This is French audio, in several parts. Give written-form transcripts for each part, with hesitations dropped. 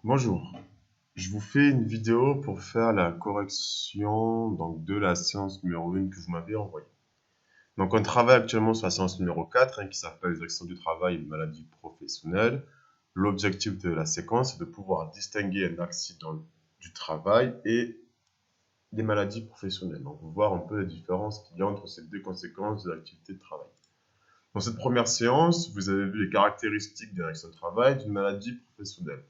Bonjour, je vous fais une vidéo pour faire la correction de la séance numéro 1 que vous m'avez envoyée. Donc on travaille actuellement sur la séance numéro 4 qui s'appelle les accidents du travail et les maladies professionnelles. L'objectif de la séquence est de pouvoir distinguer un accident du travail et des maladies professionnelles. Donc voir un peu la différence qu'il y a entre ces deux conséquences de l'activité de travail. Dans cette première séance, vous avez vu les caractéristiques d'un accident de travail et d'une maladie professionnelle,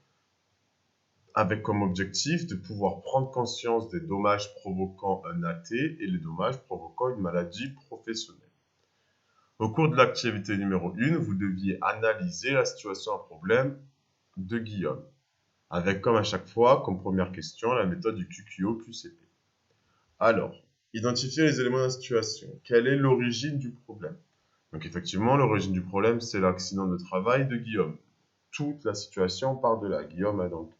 avec comme objectif de pouvoir prendre conscience des dommages provoquant un AT et les dommages provoquant une maladie professionnelle. Au cours de l'activité numéro 1, vous deviez analyser la situation à problème de Guillaume, avec comme à chaque fois, comme première question, la méthode du QQO-QCP. Alors, identifier les éléments de la situation. Quelle est l'origine du problème? Donc effectivement, l'origine du problème, c'est l'accident de travail de Guillaume. Toute la situation part de là. Guillaume a donc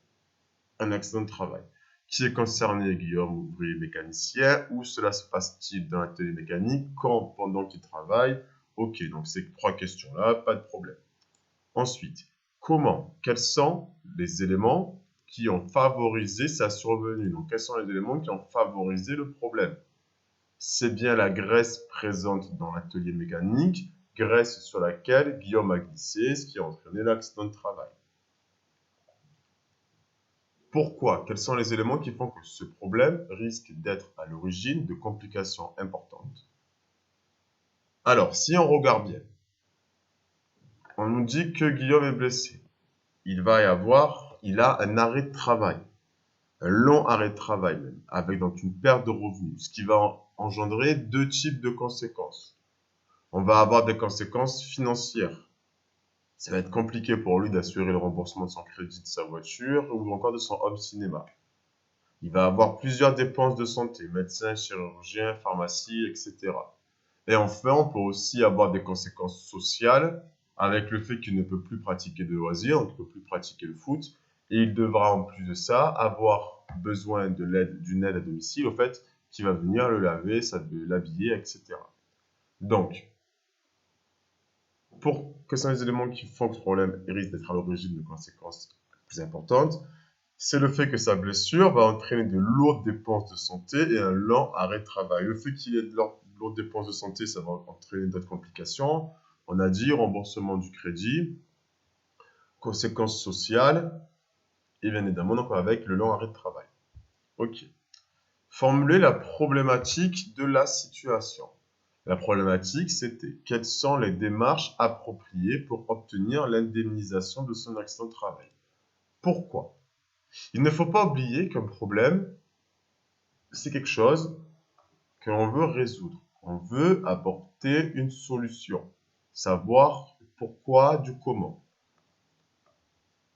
un accident de travail. Qui est concerné, Guillaume, ouvrier mécanicien? Où cela se passe-t-il dans l'atelier mécanique? Quand? Pendant qu'il travaille? Ok, donc ces trois questions-là, pas de problème. Ensuite, comment? Quels sont les éléments qui ont favorisé sa survenue? Donc, quels sont les éléments qui ont favorisé le problème? C'est bien la graisse présente dans l'atelier mécanique, graisse sur laquelle Guillaume a glissé, ce qui a entraîné l'accident de travail. Pourquoi? Quels sont les éléments qui font que ce problème risque d'être à l'origine de complications importantes? Alors, si on regarde bien, on nous dit que Guillaume est blessé. Il a un arrêt de travail, un long arrêt de travail même, avec donc une perte de revenus, ce qui va engendrer deux types de conséquences. On va avoir des conséquences financières. Ça va être compliqué pour lui d'assurer le remboursement de son crédit de sa voiture ou encore de son home cinéma. Il va avoir plusieurs dépenses de santé, médecin, chirurgien, pharmacie, etc. Et enfin, on peut aussi avoir des conséquences sociales avec le fait qu'il ne peut plus pratiquer de loisirs, on ne peut plus pratiquer le foot, et il devra en plus de ça avoir besoin d'une aide à domicile, au fait, qui va venir le laver, l'habiller, etc. Donc, quels sont les éléments qui font que ce problème risque d'être à l'origine de conséquences plus importantes? C'est le fait que sa blessure va entraîner de lourdes dépenses de santé et un lent arrêt de travail. Le fait qu'il y ait de lourdes dépenses de santé, ça va entraîner d'autres complications. On a dit remboursement du crédit, conséquences sociales, et bien évidemment donc avec le lent arrêt de travail. Ok. Formuler la problématique de la situation. La problématique, c'était quelles sont les démarches appropriées pour obtenir l'indemnisation de son accident de travail. Pourquoi? Il ne faut pas oublier qu'un problème, c'est quelque chose que l'on veut résoudre. On veut apporter une solution, savoir pourquoi du comment.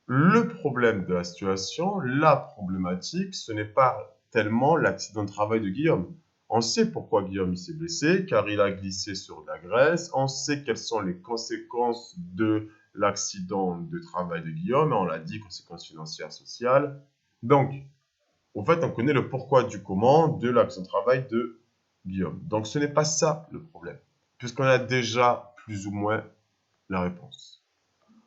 Le problème de la situation, la problématique, ce n'est pas tellement l'accident de travail de Guillaume. On sait pourquoi Guillaume s'est blessé, car il a glissé sur de la graisse. On sait quelles sont les conséquences de l'accident de travail de Guillaume. On l'a dit, conséquences financières, sociales. Donc, en fait, on connaît le pourquoi du comment de l'accident de travail de Guillaume. Donc, ce n'est pas ça le problème, puisqu'on a déjà plus ou moins la réponse.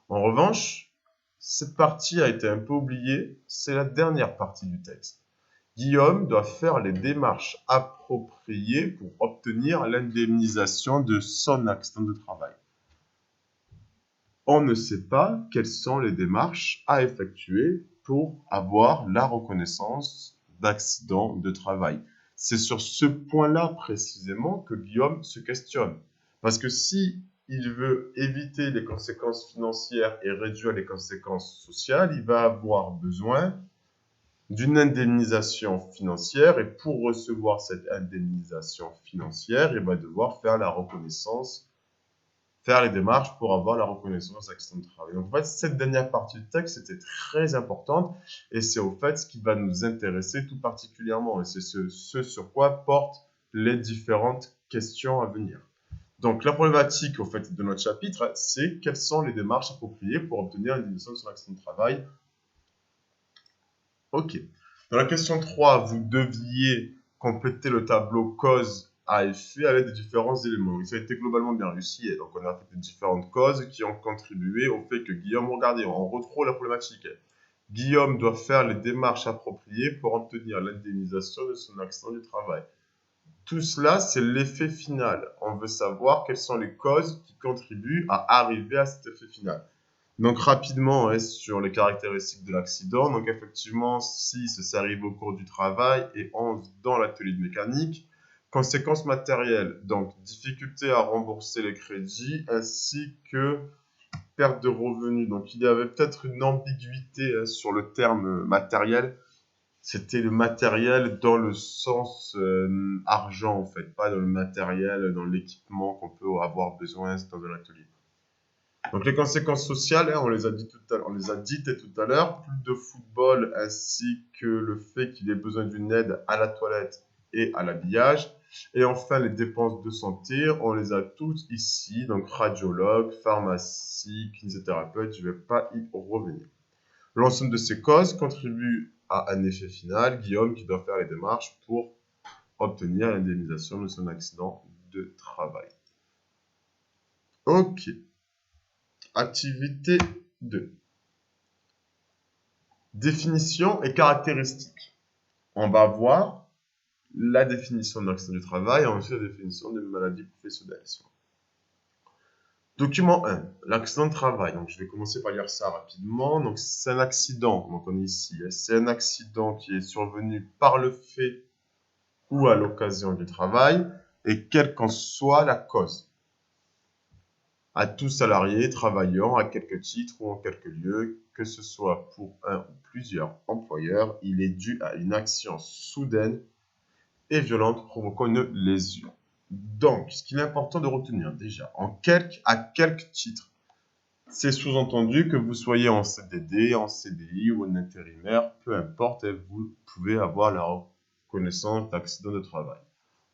En revanche, cette partie a été un peu oubliée, c'est la dernière partie du texte. Guillaume doit faire les démarches appropriées pour obtenir l'indemnisation de son accident de travail. On ne sait pas quelles sont les démarches à effectuer pour avoir la reconnaissance d'accident de travail. C'est sur ce point-là précisément que Guillaume se questionne. Parce que si il veut éviter les conséquences financières et réduire les conséquences sociales, il va avoir besoin d'une indemnisation financière, et pour recevoir cette indemnisation financière, il va devoir faire la reconnaissance, faire les démarches pour avoir la reconnaissance d'accident de travail. Donc en fait, cette dernière partie du texte était très importante, et c'est au fait ce qui va nous intéresser tout particulièrement, et c'est ce sur quoi portent les différentes questions à venir. Donc la problématique au fait de notre chapitre, c'est quelles sont les démarches appropriées pour obtenir une indemnisation de son accident de travail. Ok. Dans la question 3, vous deviez compléter le tableau cause à effet à l'aide des différents éléments. Ça a été globalement bien réussi. Donc, on a fait les différentes causes qui ont contribué au fait que Guillaume, regardez, on retrouve la problématique. Guillaume doit faire les démarches appropriées pour obtenir l'indemnisation de son accident du travail. Tout cela, c'est l'effet final. On veut savoir quelles sont les causes qui contribuent à arriver à cet effet final. Donc rapidement sur les caractéristiques de l'accident. Donc effectivement, si ceci arrive au cours du travail et dans l'atelier de mécanique, conséquences matérielles, donc difficulté à rembourser les crédits ainsi que perte de revenus. Donc il y avait peut-être une ambiguïté sur le terme matériel. C'était le matériel dans le sens argent en fait, pas dans le matériel, dans l'équipement qu'on peut avoir besoin dans un atelier. Donc les conséquences sociales, on les a dites tout à l'heure, plus de football ainsi que le fait qu'il ait besoin d'une aide à la toilette et à l'habillage. Et enfin les dépenses de santé, on les a toutes ici, donc radiologue, pharmacie, kinésithérapeute, je ne vais pas y revenir. L'ensemble de ces causes contribue à un effet final, Guillaume qui doit faire les démarches pour obtenir l'indemnisation de son accident de travail. Ok. Activité 2. Définition et caractéristiques. On va voir la définition de l'accident du travail et ensuite la définition de maladie professionnelle. Document 1. L'accident de travail. Donc, je vais commencer par lire ça rapidement. Donc, c'est un accident. Donc, on est ici. C'est un accident qui est survenu par le fait ou à l'occasion du travail et quelle qu'en soit la cause. À tout salarié travaillant à quelque titre ou en quelque lieu, que ce soit pour un ou plusieurs employeurs, il est dû à une action soudaine et violente provoquant une lésion. Donc, ce qu'il est important de retenir déjà, à quelque titre, c'est sous-entendu que vous soyez en CDD, en CDI ou en intérimaire, peu importe, vous pouvez avoir la reconnaissance d'accident de travail.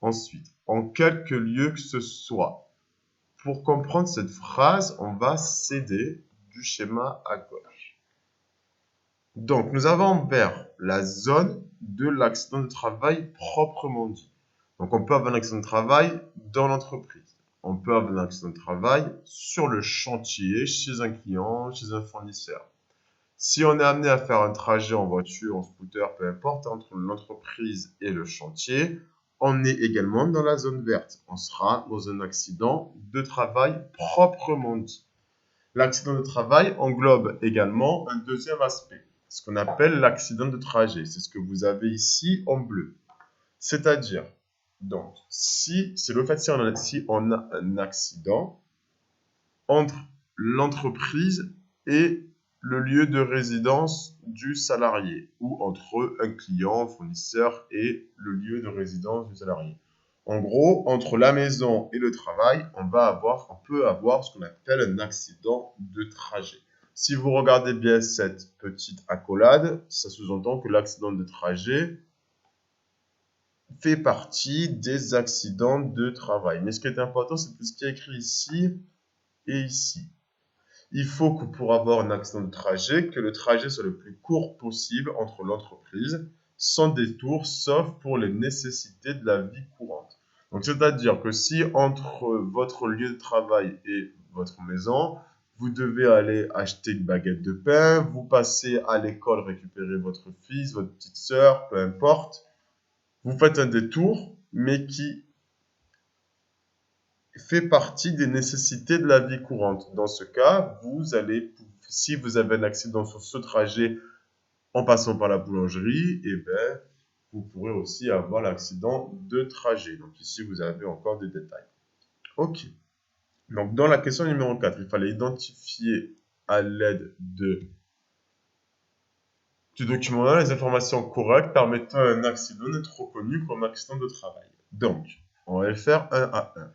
Ensuite, en quelque lieu que ce soit. Pour comprendre cette phrase, on va s'aider du schéma à gauche. Donc, nous avons vers la zone de l'accident de travail proprement dit. Donc, on peut avoir un accident de travail dans l'entreprise. On peut avoir un accident de travail sur le chantier, chez un client, chez un fournisseur. Si on est amené à faire un trajet en voiture, en scooter, peu importe, entre l'entreprise et le chantier, on est également dans la zone verte. On sera dans un accident de travail proprement dit. L'accident de travail englobe également un deuxième aspect, ce qu'on appelle l'accident de trajet. C'est ce que vous avez ici en bleu. C'est-à-dire, donc, si on a un accident entre l'entreprise et le lieu de résidence du salarié ou entre un client, fournisseur et le lieu de résidence du salarié. En gros, entre la maison et le travail, on peut avoir ce qu'on appelle un accident de trajet. Si vous regardez bien cette petite accolade, ça sous-entend que l'accident de trajet fait partie des accidents de travail. Mais ce qui est important, c'est ce qui est écrit ici et ici. Il faut que pour avoir un accident de trajet, que le trajet soit le plus court possible entre l'entreprise, sans détour, sauf pour les nécessités de la vie courante. Donc, c'est-à-dire que si entre votre lieu de travail et votre maison, vous devez aller acheter une baguette de pain, vous passez à l'école récupérer votre fils, votre petite sœur, peu importe, vous faites un détour, mais qui fait partie des nécessités de la vie courante. Dans ce cas, si vous avez un accident sur ce trajet en passant par la boulangerie, vous pourrez aussi avoir l'accident de trajet. Donc ici, vous avez encore des détails. Ok. Donc dans la question numéro 4, il fallait identifier à l'aide du document les informations correctes permettant à un accident d'être reconnu comme accident de travail. Donc, on va le faire un à un.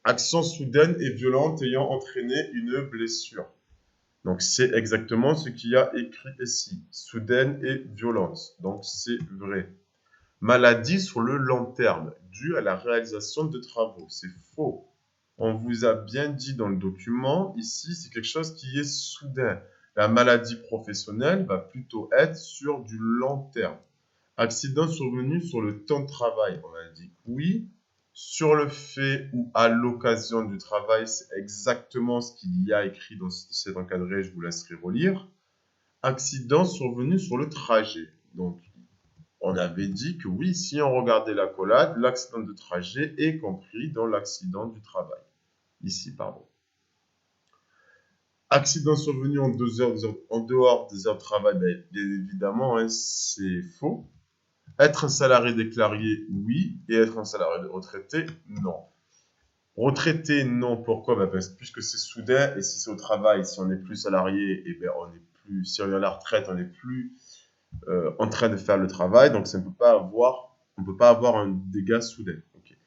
Action soudaine et violente ayant entraîné une blessure. Donc, c'est exactement ce qu'il y a écrit ici. Soudaine et violente. Donc, c'est vrai. Maladie sur le long terme, due à la réalisation de travaux. C'est faux. On vous a bien dit dans le document, ici, c'est quelque chose qui est soudain. La maladie professionnelle va plutôt être sur du long terme. Accident survenu sur le temps de travail. On a dit oui. Sur le fait ou à l'occasion du travail, c'est exactement ce qu'il y a écrit dans cet encadré, je vous laisserai relire. Accident survenu sur le trajet. Donc, on avait dit que oui, si on regardait l'accolade, l'accident de trajet est compris dans l'accident du travail. Ici, pardon. Accident survenu en dehors des heures de travail, bien évidemment, hein, c'est faux. Être un salarié déclaré, oui, et être un salarié retraité, non. Retraité, non. Pourquoi? Puisque c'est soudain, et si c'est au travail, si on n'est plus salarié, et bien on n'est plus, si on est à la retraite, on n'est plus en train de faire le travail, donc ça ne peut pas avoir, on peut pas avoir un dégât soudain. Okay.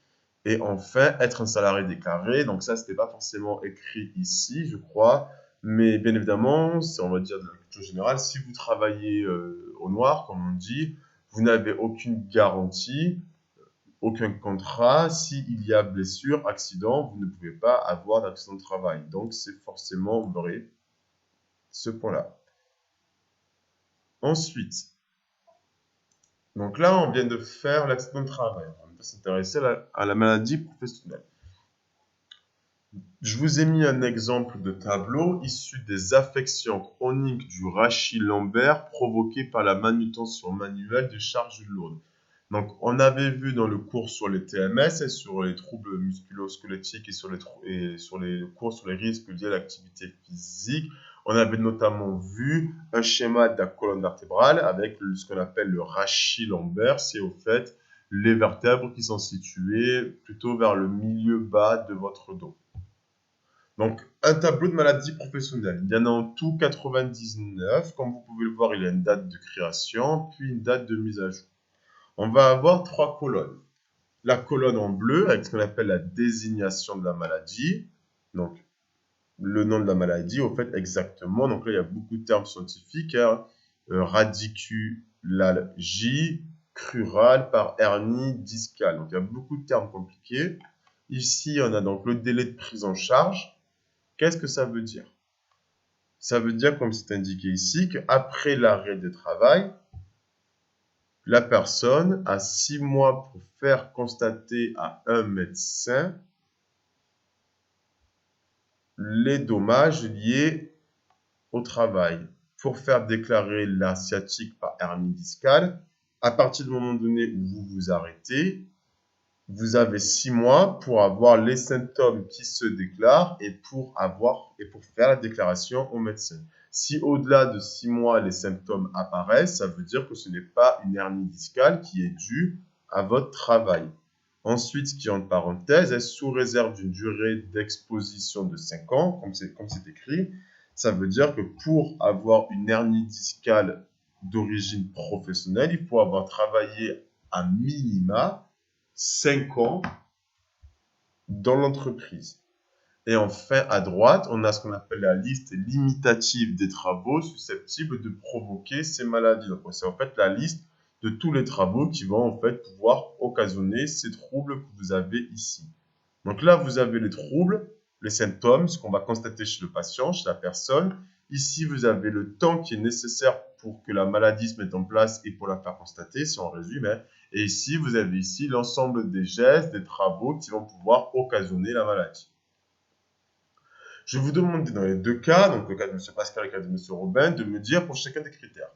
Et enfin, être un salarié déclaré, donc ça, c'était pas forcément écrit ici, je crois, mais bien évidemment, c'est, on va dire de la culture générale, si vous travaillez au noir, comme on dit, vous n'avez aucune garantie, aucun contrat. S'il y a blessure, accident, vous ne pouvez pas avoir d'accident de travail. Donc, c'est forcément vrai, ce point-là. Ensuite, donc là, on vient de faire l'accident de travail. On va s'intéresser à la maladie professionnelle. Je vous ai mis un exemple de tableau issu des affections chroniques du rachis lombaire provoquées par la manutention manuelle de charges lourdes. Donc, on avait vu dans le cours sur les TMS et sur les troubles musculo-squelettiques et sur les cours sur les risques liés à l'activité physique, on avait notamment vu un schéma de la colonne vertébrale avec ce qu'on appelle le rachis lombaire. C'est au fait les vertèbres qui sont situées plutôt vers le milieu bas de votre dos. Donc, un tableau de maladie professionnelle. Il y en a en tout 99. Comme vous pouvez le voir, il y a une date de création, puis une date de mise à jour. On va avoir 3 colonnes. La colonne en bleu, avec ce qu'on appelle la désignation de la maladie. Donc, le nom de la maladie, au fait, exactement. Donc là, il y a beaucoup de termes scientifiques. Hein. Radiculalgie crurale par hernie discale. Donc, il y a beaucoup de termes compliqués. Ici, on a donc le délai de prise en charge. Qu'est-ce que ça veut dire? Ça veut dire, comme c'est indiqué ici, qu'après l'arrêt de travail, la personne a 6 mois pour faire constater à un médecin les dommages liés au travail. Pour faire déclarer la sciatique par hernie discale, à partir du moment donné où vous vous arrêtez, vous avez 6 mois pour avoir les symptômes qui se déclarent et pour faire la déclaration au médecin. Si au-delà de 6 mois, les symptômes apparaissent, ça veut dire que ce n'est pas une hernie discale qui est due à votre travail. Ensuite, ce qui est en parenthèse, est sous réserve d'une durée d'exposition de 5 ans, comme c'est écrit. Ça veut dire que pour avoir une hernie discale d'origine professionnelle, il faut avoir travaillé à minima 5 ans dans l'entreprise. Et enfin, à droite, on a ce qu'on appelle la liste limitative des travaux susceptibles de provoquer ces maladies. Donc, c'est en fait la liste de tous les travaux qui vont en fait pouvoir occasionner ces troubles que vous avez ici. Donc là, vous avez les troubles, les symptômes, ce qu'on va constater chez le patient, chez la personne. Ici, vous avez le temps qui est nécessaire pour que la maladie se mette en place et pour la faire constater, si on résume. Hein. Et ici, vous avez ici l'ensemble des gestes, des travaux qui vont pouvoir occasionner la maladie. Je vais vous demander dans les deux cas, donc le cas de M. Pascal et le cas de M. Robin, de me dire pour chacun des critères.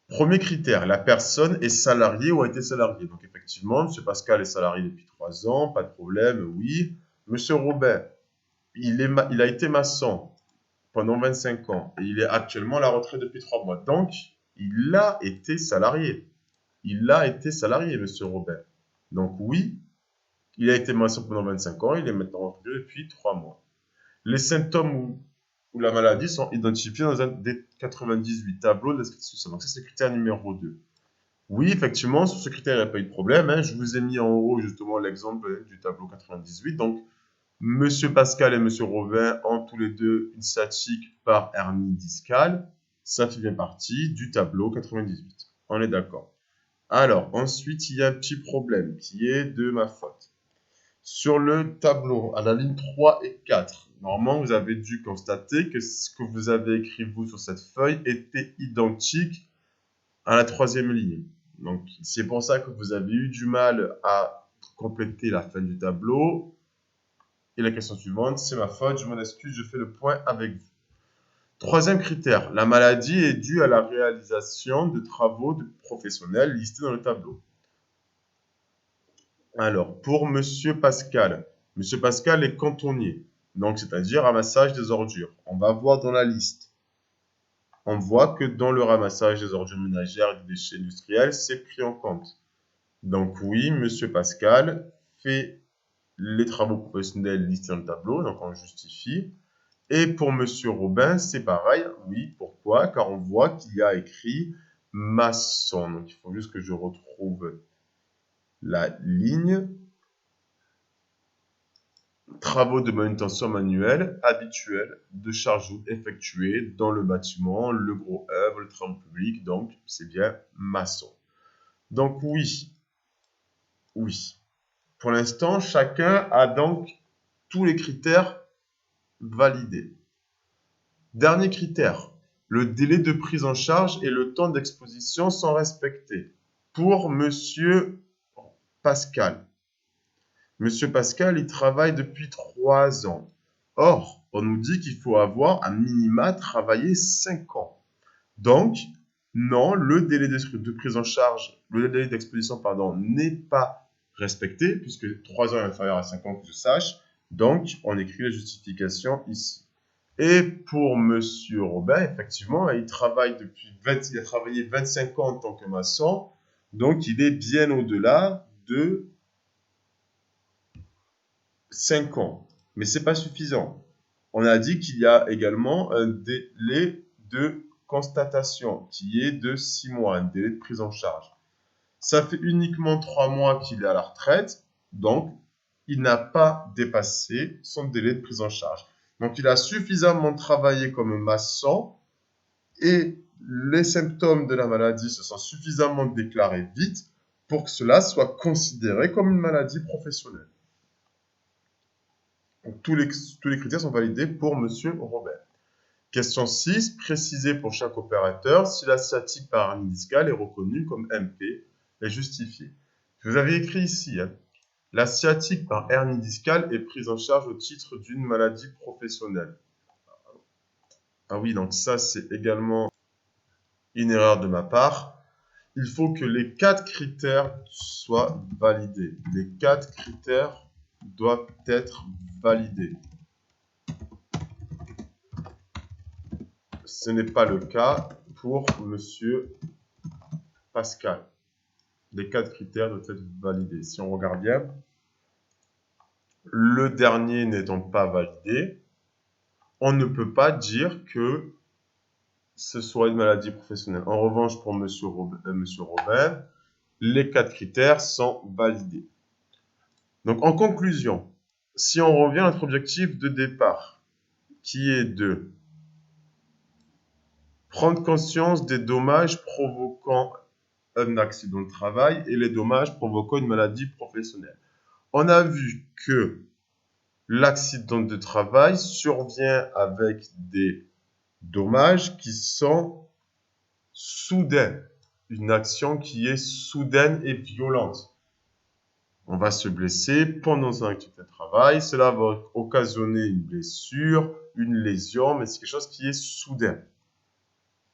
Premier critère, la personne est salariée ou a été salariée. Donc effectivement, M. Pascal est salarié depuis 3 ans, pas de problème, oui. M. Robin, il a été maçon pendant 25 ans et il est actuellement à la retraite depuis 3 mois. Donc, il a été salarié. Il a été salarié, M. Robin. Donc oui, il a été maçon pendant 25 ans, il est maintenant retraité depuis 3 mois. Les symptômes ou la maladie sont identifiés dans un des 98 tableaux de description. Donc ça, c'est le critère numéro 2. Oui, effectivement, sur ce critère, il n'y a pas eu de problème. Hein. Je vous ai mis en haut justement l'exemple du tableau 98. Donc, Monsieur Pascal et Monsieur Robin ont tous les deux une sciatique par hernie discale. Ça fait bien partie du tableau 98. On est d'accord. Alors, ensuite, il y a un petit problème qui est de ma faute. Sur le tableau, à la ligne 3 et 4, normalement, vous avez dû constater que ce que vous avez écrit, vous, sur cette feuille était identique à la 3e ligne. Donc, c'est pour ça que vous avez eu du mal à compléter la fin du tableau. Et la question suivante, c'est ma faute, je m'en excuse, je fais le point avec vous. Troisième critère, la maladie est due à la réalisation de travaux professionnels listés dans le tableau. Alors, pour Monsieur Pascal est cantonnier, donc c'est-à-dire ramassage des ordures. On va voir dans la liste. On voit que dans le ramassage des ordures ménagères et des déchets industriels, c'est pris en compte. Donc oui, Monsieur Pascal fait les travaux professionnels listés dans le tableau, donc on justifie. Et pour Monsieur Robin, c'est pareil. Oui, pourquoi? Car on voit qu'il y a écrit maçon. Donc il faut juste que je retrouve la ligne. Travaux de manutention manuelle habituels de charges effectués dans le bâtiment, le gros œuvre, le travaux public, donc c'est bien maçon. Donc oui. Pour l'instant, chacun a donc tous les critères validés. Dernier critère, le délai de prise en charge et le temps d'exposition sont respectés. Pour Monsieur Pascal. Monsieur Pascal, il travaille depuis 3 ans. Or, on nous dit qu'il faut avoir à minima travaillé 5 ans. Donc, non, le délai de prise en charge, le délai d'exposition, pardon, n'est pas respecté, puisque 3 ans est inférieur à 5 ans, que je sache. Donc, on écrit la justification ici. Et pour Monsieur Robin, effectivement, il a travaillé 25 ans en tant que maçon, donc il est bien au-delà de 5 ans. Mais ce n'est pas suffisant. On a dit qu'il y a également un délai de constatation qui est de 6 mois, un délai de prise en charge. Ça fait uniquement 3 mois qu'il est à la retraite, donc il n'a pas dépassé son délai de prise en charge. Donc il a suffisamment travaillé comme maçon et les symptômes de la maladie se sont suffisamment déclarés vite pour que cela soit considéré comme une maladie professionnelle. Donc, tous les critères sont validés pour Monsieur Robert. Question 6. Préciser pour chaque opérateur si la sciatique par hernie discale est reconnue comme MP et justifiée. Je vous avais écrit ici, la sciatique par hernie discale est prise en charge au titre d'une maladie professionnelle. Ah oui, donc ça c'est également une erreur de ma part. Il faut que les 4 critères soient validés. Les 4 critères doivent être validés. Ce n'est pas le cas pour Monsieur Pascal. Les 4 critères doivent être validés. Si on regarde bien, le dernier n'étant pas validé, on ne peut pas dire que ce soit une maladie professionnelle. En revanche, pour Monsieur Robin, les 4 critères sont validés. Donc, en conclusion, si on revient à notre objectif de départ, qui est de prendre conscience des dommages provoquant un accident de travail et les dommages provoquant une maladie professionnelle. On a vu que l'accident de travail survient avec des dommages qui sont soudains, une action qui est soudaine et violente. On va se blesser pendant un accident de travail, cela va occasionner une blessure, une lésion, mais c'est quelque chose qui est soudain.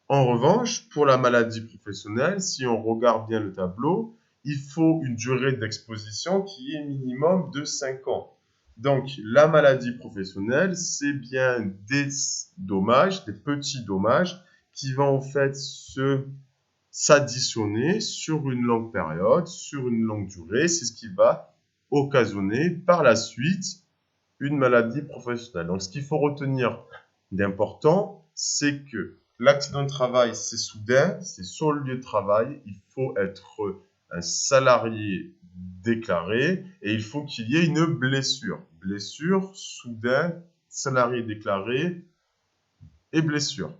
En revanche, pour la maladie professionnelle, si on regarde bien le tableau, il faut une durée d'exposition qui est minimum de 5 ans. Donc, la maladie professionnelle, c'est bien des dommages, des petits dommages qui vont en fait s'additionner sur une longue période, sur une longue durée. C'est ce qui va occasionner par la suite une maladie professionnelle. Donc, ce qu'il faut retenir d'important, c'est que l'accident de travail, c'est soudain, c'est sur le lieu de travail. Il faut être un salarié déclaré et il faut qu'il y ait une blessure. Blessure, soudain, salarié déclaré et blessure.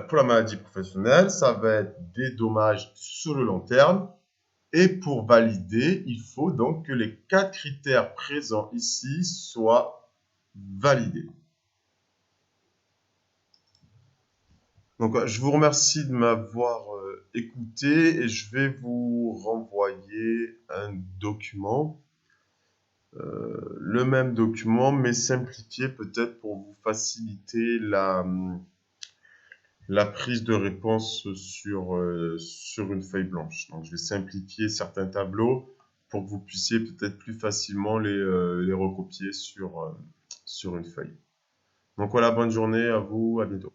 Pour la maladie professionnelle, ça va être des dommages sur le long terme. Et pour valider, il faut donc que les 4 critères présents ici soient validés. Donc, je vous remercie de m'avoir écouté et je vais vous renvoyer un document le même document, mais simplifié peut-être pour vous faciliter la prise de réponse sur une feuille blanche. Donc, je vais simplifier certains tableaux pour que vous puissiez peut-être plus facilement les recopier sur une feuille. Donc voilà, bonne journée à vous, à bientôt.